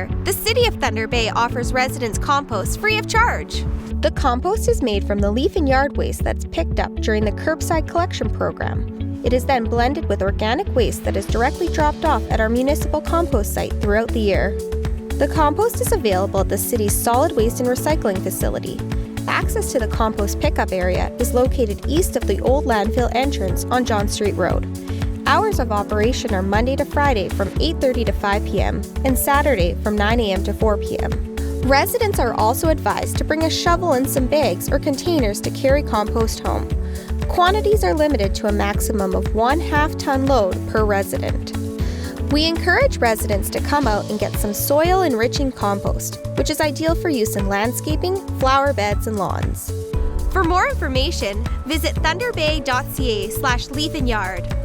year, the City of Thunder Bay offers residents compost free of charge. The compost is made from the leaf and yard waste that's picked up during the curbside collection program. It is then blended with organic waste that is directly dropped off at our municipal compost site throughout the year. The compost is available at the city's solid waste and recycling facility. Access to the compost pickup area is located east of the old landfill entrance on John Street Road. Hours of operation are Monday to Friday from 8:30 to 5 p.m. and Saturday from 9 a.m. to 4 p.m. Residents are also advised to bring a shovel and some bags or containers to carry compost home. Quantities are limited to a maximum of 1/2 ton load per resident. We encourage residents to come out and get some soil-enriching compost, which is ideal for use in landscaping, flower beds, and lawns. For more information, visit thunderbay.ca/leafandyard.